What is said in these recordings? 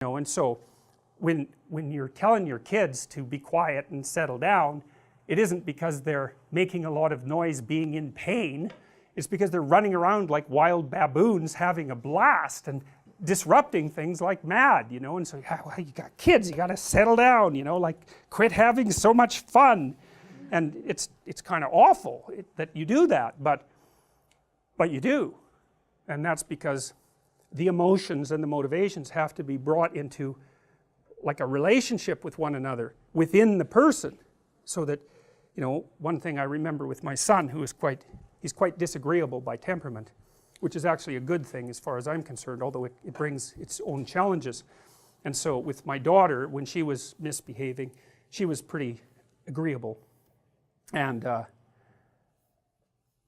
And so when you're telling your kids to be quiet and settle down, it isn't because they're making a lot of noise being in pain. It's because they're running around like wild baboons having a blast and disrupting things like mad, and so well, you got kids, you got to settle down, like quit having so much fun. And it's kind of awful that you do that, but you do. And that's because the emotions and the motivations have to be brought into like a relationship with one another within the person, so that, one thing I remember with my son, who is he's quite disagreeable by temperament, which is actually a good thing as far as I'm concerned, although it brings its own challenges. And so with my daughter, when she was misbehaving, she was pretty agreeable. And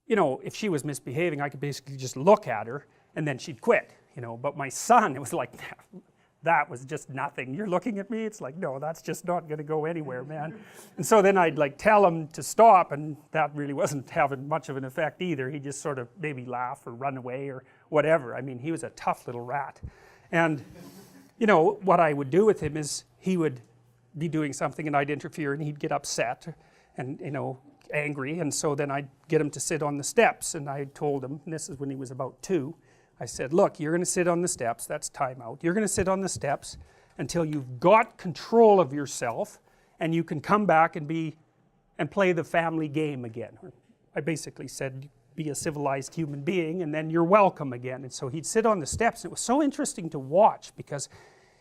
if she was misbehaving, I could basically just look at her and then she'd quit, but my son, it was like, that was just nothing. You're looking at me, it's like, no, that's just not going to go anywhere, man. And so then I'd like tell him to stop, and that really wasn't having much of an effect either. He'd just sort of maybe laugh or run away or whatever. I mean, he was a tough little rat. And what I would do with him is he would be doing something and I'd interfere and he'd get upset and angry, and so then I'd get him to sit on the steps, and I told him, and this is when he was about 2, I said, look, you're going to sit on the steps, that's time out, you're going to sit on the steps until you've got control of yourself and you can come back and play the family game again. I basically said, be a civilized human being and then you're welcome again. And so he'd sit on the steps. It was so interesting to watch because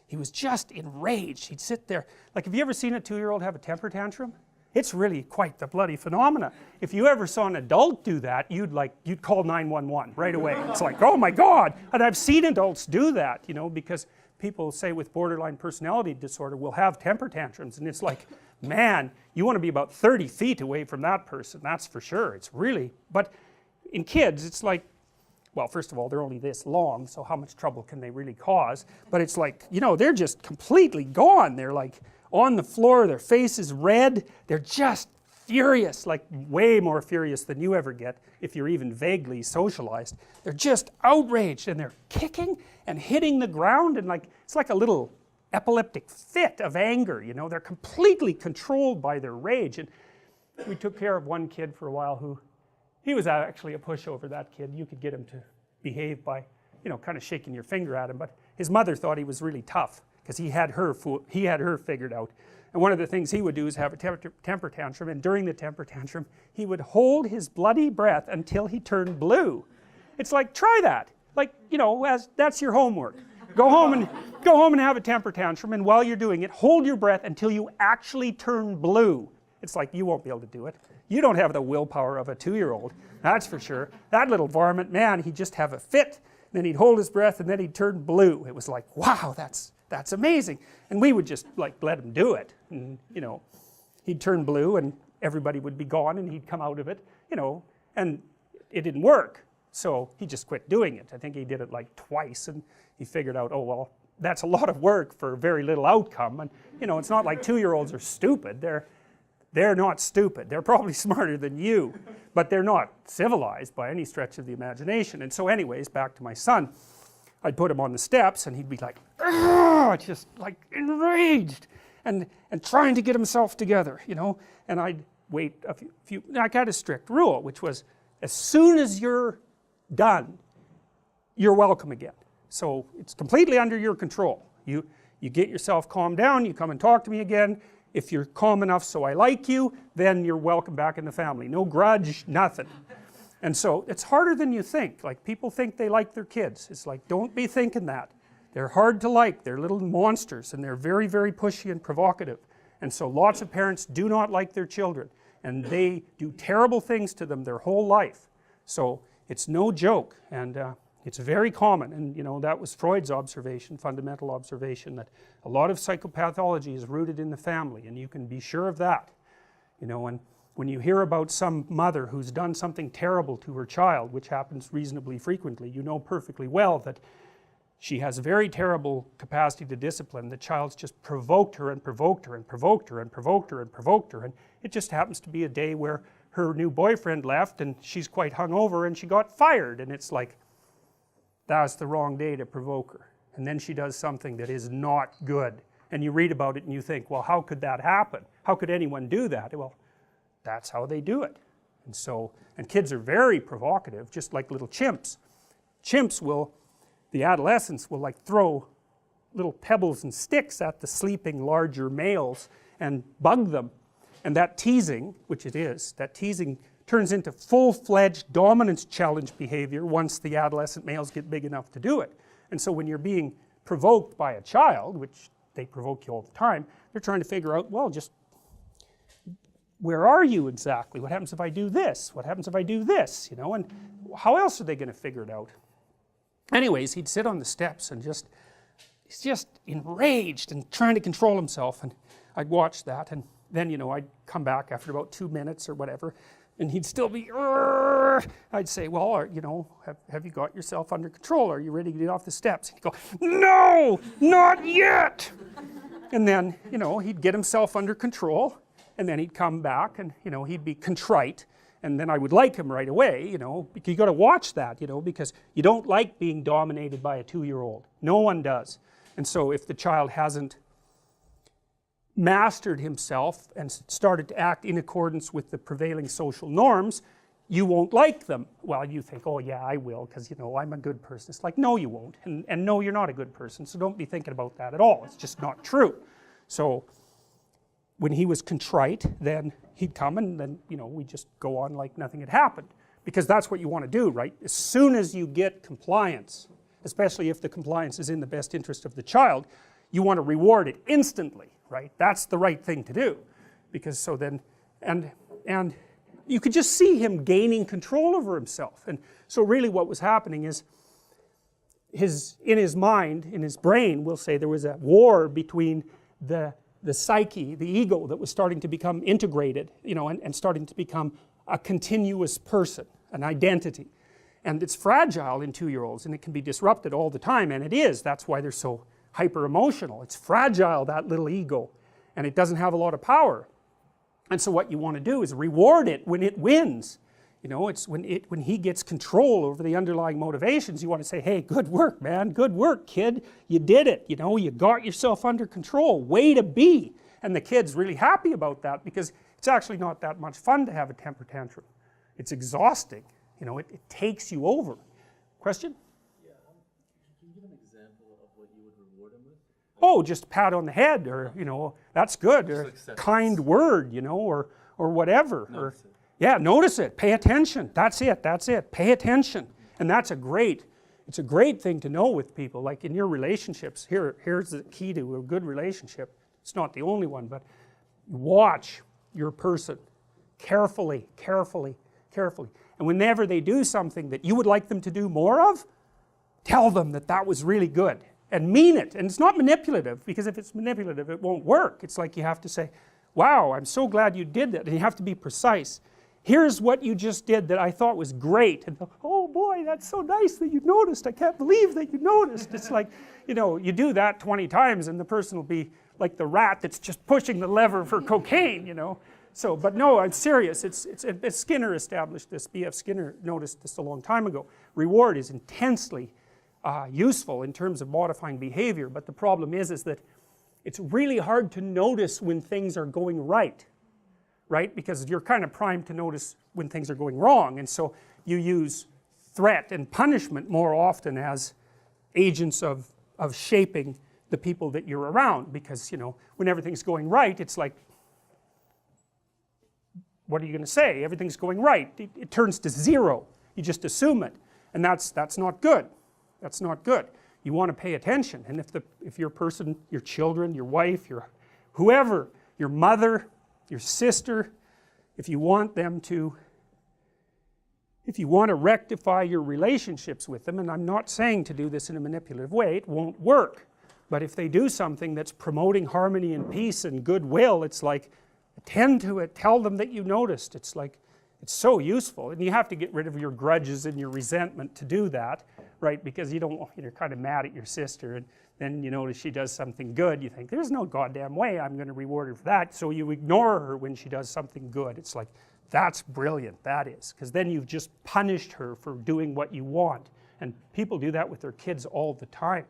he was just enraged. He'd sit there, like, have you ever seen a 2-year-old have a temper tantrum? It's really quite the bloody phenomena. If you ever saw an adult do that, you'd call 911 right away. It's like, oh my God. And I've seen adults do that, because people say with borderline personality disorder will have temper tantrums, and it's like, man, you want to be about 30 feet away from that person, that's for sure. It's really, but in kids it's like, well, first of all, they're only this long, so how much trouble can they really cause? But it's like, they're just completely gone. They're like on the floor, their face is red, they're just furious, like way more furious than you ever get if you're even vaguely socialized. They're just outraged and they're kicking and hitting the ground, and like it's like a little epileptic fit of anger, they're completely controlled by their rage. And we took care of one kid for a while who, he was actually a pushover, that kid. You could get him to behave by, kind of shaking your finger at him, but his mother thought he was really tough because he had her figured out. And one of the things he would do is have a temper tantrum, and during the temper tantrum he would hold his bloody breath until he turned blue. It's like, try that, like, that's your homework. Go home and have a temper tantrum, and while you're doing it, hold your breath until you actually turn blue. It's like, you won't be able to do it. You don't have the willpower of a 2-year-old, that's for sure. That little varmint, man, he'd just have a fit, then he'd hold his breath, and then he'd turn blue. It was like, wow, that's amazing. And we would just like let him do it, and he'd turn blue and everybody would be gone and he'd come out of it, and it didn't work, so he just quit doing it. I think he did it like twice, and he figured out, oh well, that's a lot of work for very little outcome. And it's not like 2-year-olds are stupid. They're not stupid. They're probably smarter than you, but they're not civilized by any stretch of the imagination. And so anyways, back to my son, I'd put him on the steps and he'd be like, just like enraged and trying to get himself together, and I'd wait a few, I got a strict rule, which was, as soon as you're done, you're welcome again. So it's completely under your control. You get yourself calmed down, you come and talk to me again. If you're calm enough so I like you, then you're welcome back in the family. No grudge, nothing. And so it's harder than you think. Like, people think they like their kids. It's like, don't be thinking that. They're hard to like. They're little monsters, and they're very, very pushy and provocative. And so lots of parents do not like their children, and they do terrible things to them their whole life. So it's no joke, and it's very common. And that was Freud's observation, fundamental observation, that a lot of psychopathology is rooted in the family, and you can be sure of that. And when you hear about some mother who's done something terrible to her child, which happens reasonably frequently, you know perfectly well that she has a very terrible capacity to discipline. The child's just provoked her and provoked her and provoked her and provoked her and provoked her, and it just happens to be a day where her new boyfriend left and she's quite hungover and she got fired, and it's like, that's the wrong day to provoke her. and then she does something that is not good, and you read about it and you think, well, how could that happen? How could anyone do that? Well, that's how they do it. And so, and kids are very provocative, just like little chimps. Chimps will, the adolescents will like throw little pebbles and sticks at the sleeping larger males and bug them, and that teasing, which it is, that teasing turns into full-fledged dominance challenge behavior once the adolescent males get big enough to do it. And so when you're being provoked by a child, which they provoke you all the time, they're trying to figure out, well, just where are you exactly? What happens if I do this? What happens if I do this? You know, and how else are they going to figure it out? Anyways, he'd sit on the steps and he's just enraged and trying to control himself, and I'd watch that, and then, you know, I'd come back after about 2 minutes or whatever, and he'd still be, Arr! I'd say, well, you know, have you got yourself under control? Are you ready to get off the steps? He'd go, no, not yet! And then, you know, he'd get himself under control, and then he'd come back, and, you know, he'd be contrite, and then I would like him right away, you know, because you got to watch that, you know, because you don't like being dominated by a 2-year-old. No one does. And so if the child hasn't mastered himself and started to act in accordance with the prevailing social norms, you won't like them. Well, you think, oh yeah, I will, because, you know, I'm a good person. It's like, no, you won't, and no, you're not a good person, so don't be thinking about that at all. It's just not true. So when he was contrite, then he'd come, and then, you know, we'd just go on like nothing had happened, because that's what you want to do, right? As soon as you get compliance, especially if the compliance is in the best interest of the child, you want to reward it instantly, right? That's the right thing to do, because so then, and you could just see him gaining control over himself. And so really what was happening is in his mind, in his brain, we'll say, there was a war between the psyche, the ego, that was starting to become integrated, you know, and starting to become a continuous person, an identity. And it's fragile in 2-year-olds, and it can be disrupted all the time, and it is. That's why they're so hyper emotional. It's fragile, that little ego, and it doesn't have a lot of power. And so what you want to do is reward it when it wins. You know, it's when he gets control over the underlying motivations, you want to say, hey, good work, man, good work, kid, you did it, you know, you got yourself under control, way to be. And the kid's really happy about that, because it's actually not that much fun to have a temper tantrum. It's exhausting, you know, it takes you over. Question? Yeah, can you give an example of what you would reward him with? Oh, just a pat on the head, or, you know, that's good, or kind word, you know, or whatever. Notice it. Yeah, notice it, pay attention, that's it, pay attention. And that's it's a great thing to know with people, like in your relationships. Here's the key to a good relationship. It's not the only one, but watch your person carefully, carefully, carefully. And whenever they do something that you would like them to do more of, tell them that that was really good, and mean it. And it's not manipulative, because if it's manipulative, it won't work. It's like you have to say, wow, I'm so glad you did that, and you have to be precise. Here's what you just did that I thought was great. And oh boy, that's so nice that you noticed. I can't believe that you noticed. It's like, you know, you do that 20 times and the person will be like the rat that's just pushing the lever for cocaine, you know. So, but no, I'm serious. Skinner established this. B.F. Skinner noticed this a long time ago. Reward is intensely useful in terms of modifying behavior, but the problem is that it's really hard to notice when things are going right, because you're kind of primed to notice when things are going wrong, and so you use threat and punishment more often as agents of shaping the people that you're around, because, you know, when everything's going right, it's like, what are you going to say? Everything's going right. It turns to zero. You just assume it, and that's not good. That's not good. You want to pay attention, and if your person, your children, your wife, your whoever, your mother, your sister, if you want to rectify your relationships with them, and I'm not saying to do this in a manipulative way, it won't work, but if they do something that's promoting harmony and peace and goodwill, it's like, attend to it, tell them that you noticed. It's like, it's so useful, and you have to get rid of your grudges and your resentment to do that, right? Because you're kind of mad at your sister, and then you notice she does something good, you think, there's no goddamn way I'm going to reward her for that, so you ignore her when she does something good. It's like, that's brilliant, that is, because then you've just punished her for doing what you want, and people do that with their kids all the time.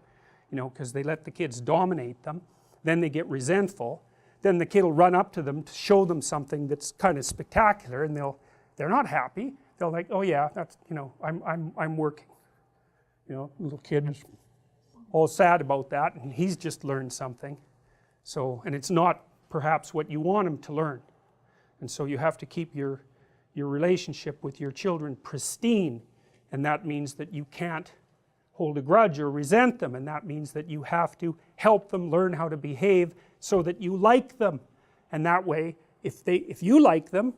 you know, because they let the kids dominate them. Then they get resentful. Then the kid will run up to them to show them something that's kind of spectacular, and they're not happy. They're like, oh yeah, that's, you know, I'm working. You know, little kid is all sad about that, and he's just learned something. So, and it's not perhaps what you want him to learn. And so you have to keep your relationship with your children pristine, and that means that you can't hold a grudge or resent them, and that means that you have to help them learn how to behave so that you like them. And that way, if you like them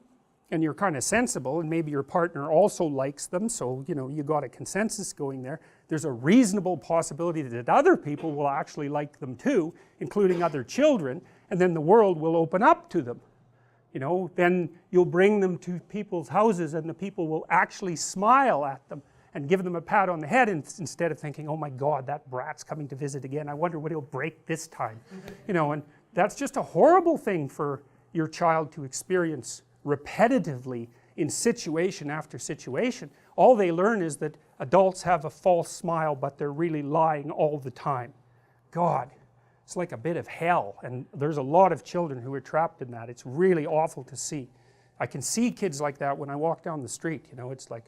and you're kind of sensible, and maybe your partner also likes them, so you know you got a consensus going there, there's a reasonable possibility that other people will actually like them too, including other children, and then the world will open up to them. You know, then you'll bring them to people's houses and the people will actually smile at them and give them a pat on the head instead of thinking, oh my God, that brat's coming to visit again, I wonder what he'll break this time. You know, and that's just a horrible thing for your child to experience repetitively in situation after situation. All they learn is that adults have a false smile, but they're really lying all the time. God, it's like a bit of hell, and there's a lot of children who are trapped in that. It's really awful to see. I can see kids like that when I walk down the street, you know, it's like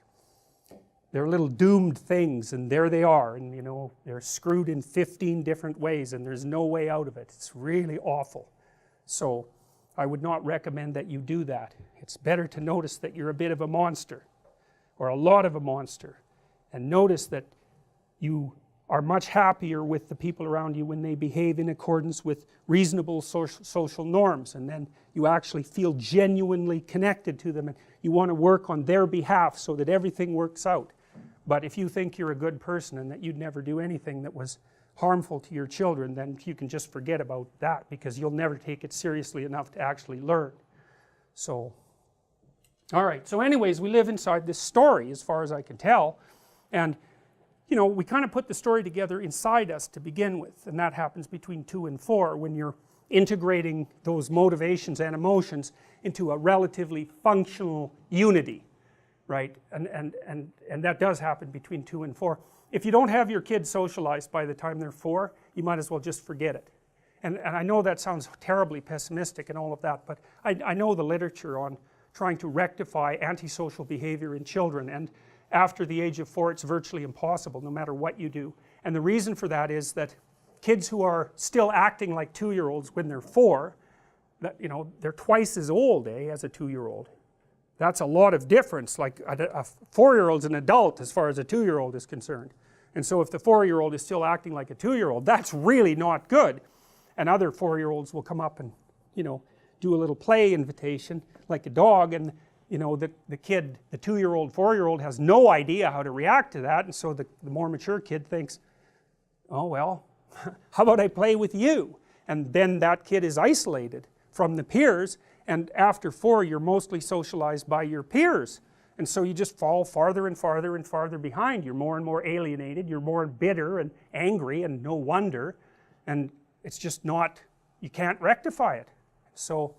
they're little doomed things, and there they are, and you know, they're screwed in 15 different ways, and there's no way out of it. It's really awful. So I would not recommend that you do that. It's better to notice that you're a bit of a monster, or a lot of a monster, and notice that you are much happier with the people around you when they behave in accordance with reasonable social norms, and then you actually feel genuinely connected to them, and you want to work on their behalf so that everything works out. But if you think you're a good person and that you'd never do anything that was harmful to your children, then you can just forget about that, because you'll never take it seriously enough to actually learn. So, alright, so anyways, we live inside this story as far as I can tell, and you know, we kind of put the story together inside us to begin with, and that happens between 2 and 4 when you're integrating those motivations and emotions into a relatively functional unity, right? And that does happen between 2 and 4. If you don't have your kids socialized by the time they're 4, you might as well just forget it. And I know that sounds terribly pessimistic and all of that, but I know the literature on trying to rectify antisocial behavior in children, and after the age of 4 it's virtually impossible no matter what you do. And the reason for that is that kids who are still acting like 2-year-olds when they're 4, that, you know, they're twice as old as a 2-year-old. That's a lot of difference. Like a 4-year-old's an adult as far as a 2-year-old is concerned. And so if the 4-year-old is still acting like a 2-year-old, that's really not good. And other 4-year-olds will come up and, you know, do a little play invitation like a dog, and you know, the kid, the 2-year-old, 4-year-old has no idea how to react to that, and so the more mature kid thinks, oh well, how about I play with you? And then that kid is isolated from the peers, and after 4 you're mostly socialized by your peers, and so you just fall farther and farther and farther behind. You're more and more alienated, you're more bitter and angry, and no wonder, and it's just not, you can't rectify it. So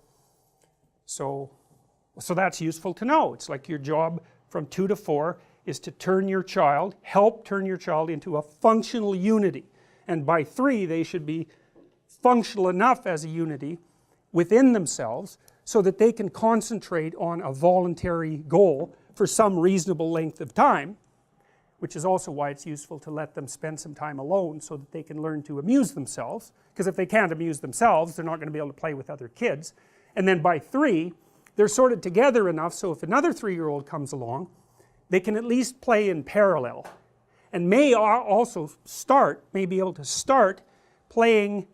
that's useful to know. It's like your job from 2 to 4 is to help turn your child into a functional unity, and by 3 they should be functional enough as a unity within themselves so that they can concentrate on a voluntary goal for some reasonable length of time, which is also why it's useful to let them spend some time alone so that they can learn to amuse themselves, because if they can't amuse themselves they're not going to be able to play with other kids. And then by 3 they're sorted together enough so if another 3-year-old comes along they can at least play in parallel, and may also be able to start playing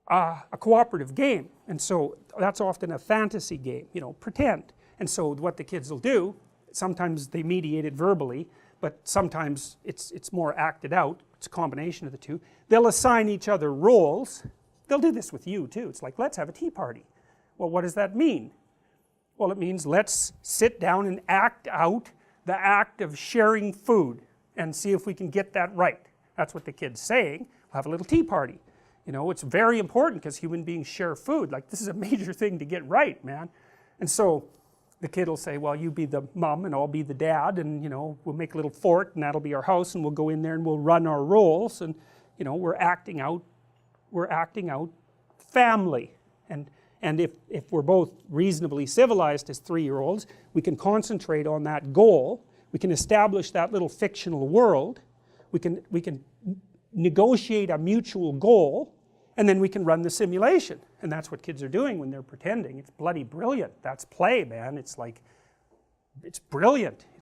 a cooperative game. And so that's often a fantasy game, you know, pretend. And so what the kids will do, sometimes they mediate it verbally, but sometimes it's more acted out. It's a combination of the two. They'll assign each other roles. They'll do this with you too. It's like, let's have a tea party. Well, what does that mean? Well, it means let's sit down and act out the act of sharing food and see if we can get that right. That's what the kid's saying. We'll have a little tea party. You know, it's very important because human beings share food. Like, this is a major thing to get right, man. And so the kid will say, well, you be the mom and I'll be the dad, and you know, we'll make a little fort and that'll be our house, and we'll go in there and we'll run our roles, and you know, we're acting out family, and if we're both reasonably civilized as 3-year-olds, we can concentrate on that goal, we can establish that little fictional world, we can negotiate a mutual goal, and then we can run the simulation. And that's what kids are doing when they're pretending. It's bloody brilliant. That's play, man. It's like, it's brilliant.